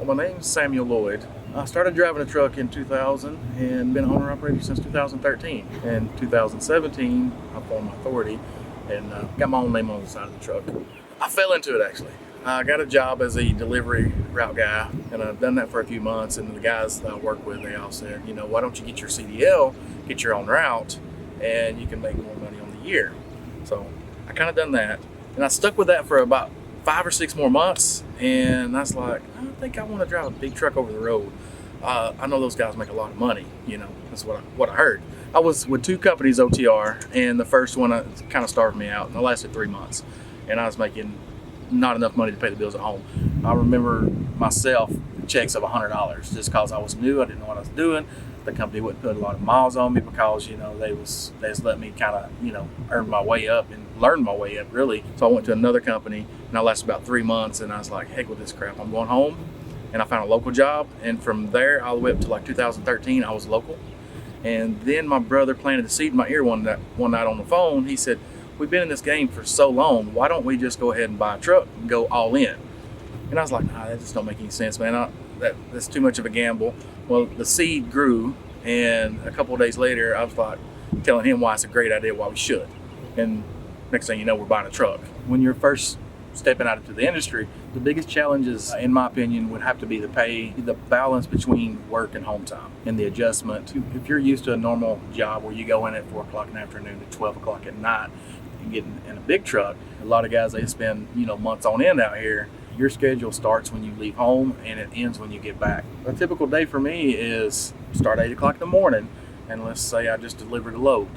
Well, my name's Sammy Lloyd. I started driving a truck in 2000 and been owner operator since 2013. In 2017, I formed my authority and got my own name on the side of the truck. I fell into it actually. I got a job as a delivery route guy, and I've done that for a few months. And the guys that I work with, they all said, you know, why don't you get your CDL, get your own route, and you can make more money on the year. So I kind of done that, and I stuck with that for about 5 or 6 more months, and I was like, I think I want to drive a big truck over the road. I know those guys make a lot of money, you know, that's what I heard. I was with 2 companies OTR, and the first one kind of starved me out, and it lasted 3 months, and I was making not enough money to pay the bills at home. I remember myself checks of $100 just because I was new, I didn't know what I was doing. The company wouldn't put a lot of miles on me because, you know, they just let me kind of, you know, earn my way up and learn my way up really. So I went to another company and I lasted about 3 months, and I was like, heck with this crap, I'm going home. And I found a local job, and from there all the way up to like 2013 I was local. And then my brother planted a seed in my ear one night on the phone. He said, we've been in this game for so long, why don't we just go ahead and buy a truck and go all in? And I was like, nah, that just don't make any sense, man. That's too much of a gamble. Well, the seed grew, and a couple of days later, I was like telling him why it's a great idea, why we should. And next thing you know, we're buying a truck. When you're first stepping out into the industry, the biggest challenges, in my opinion, would have to be the pay, the balance between work and home time, and the adjustment. If you're used to a normal job where you go in at 4 o'clock in the afternoon to 12 o'clock at night, and get in a big truck, a lot of guys, they spend, you know, months on end out here. Your schedule starts when you leave home and it ends when you get back. A typical day for me is start 8 o'clock in the morning, and let's say I just delivered a load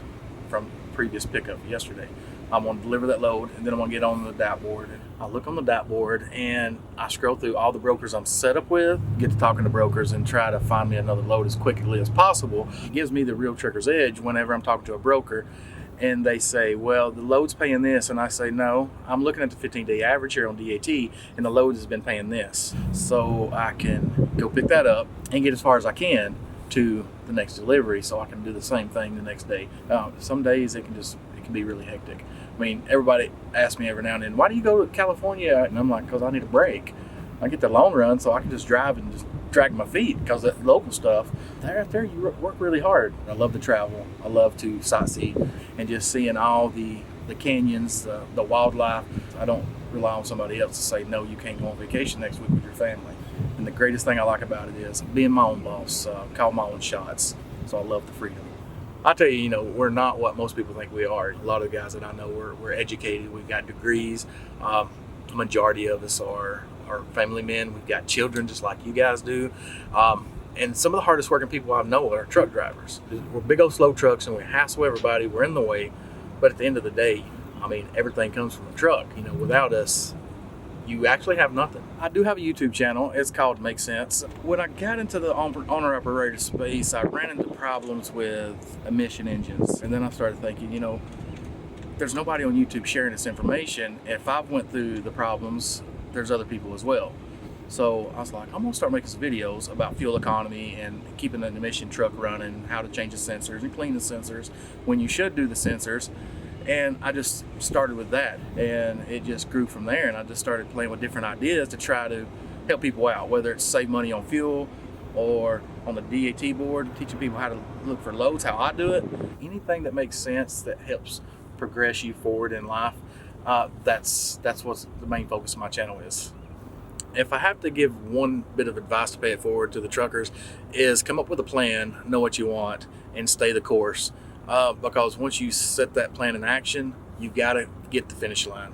from previous pickup yesterday. I'm going to deliver that load, and then I'm going to get on the DAP board. I look on the DAP board and I scroll through all the brokers I'm set up with, get to talking to brokers and try to find me another load as quickly as possible. It gives me the real trucker's edge whenever I'm talking to a broker and they say, well, the load's paying this, and I say, no, I'm looking at the 15-day average here on DAT, and the load has been paying this. So I can go pick that up and get as far as I can to the next delivery, so I can do the same thing the next day. Some days it can be really hectic. I mean, everybody asks me every now and then, why do you go to California? And I'm like, because I need a break. I get the long run so I can just drive and just drag my feet, because that local stuff, out there you work really hard. I love to travel. I love to sightsee and just seeing all the canyons, the wildlife. I don't rely on somebody else to say, no, you can't go on vacation next week with your family. And the greatest thing I like about it is being my own boss, call my own shots. So I love the freedom. I tell you, you know, we're not what most people think we are. A lot of the guys that I know, we're educated. We've got degrees. The majority of us are family men. We've got children just like you guys do. And some of the hardest working people I know are truck drivers. We're big old slow trucks and we hassle everybody. We're in the way. But at the end of the day, I mean, everything comes from a truck. You know, without us, you actually have nothing. I do have a YouTube channel. It's called Make Sense. When I got into the owner-operator space, I ran into problems with emission engines. And then I started thinking, you know, there's nobody on YouTube sharing this information. If I've went through the problems, there's other people as well. So I was like, I'm gonna start making some videos about fuel economy and keeping an emission truck running, how to change the sensors and clean the sensors, when you should do the sensors. And I just started with that, and it just grew from there. And I just started playing with different ideas to try to help people out, whether it's save money on fuel or on the DAT board, teaching people how to look for loads, how I do it. Anything that makes sense that helps progress you forward in life, that's what the main focus of my channel is. If I have to give one bit of advice to pay it forward to the truckers, is come up with a plan, know what you want, and stay the course. Because once you set that plan in action, you've got to get the finish line.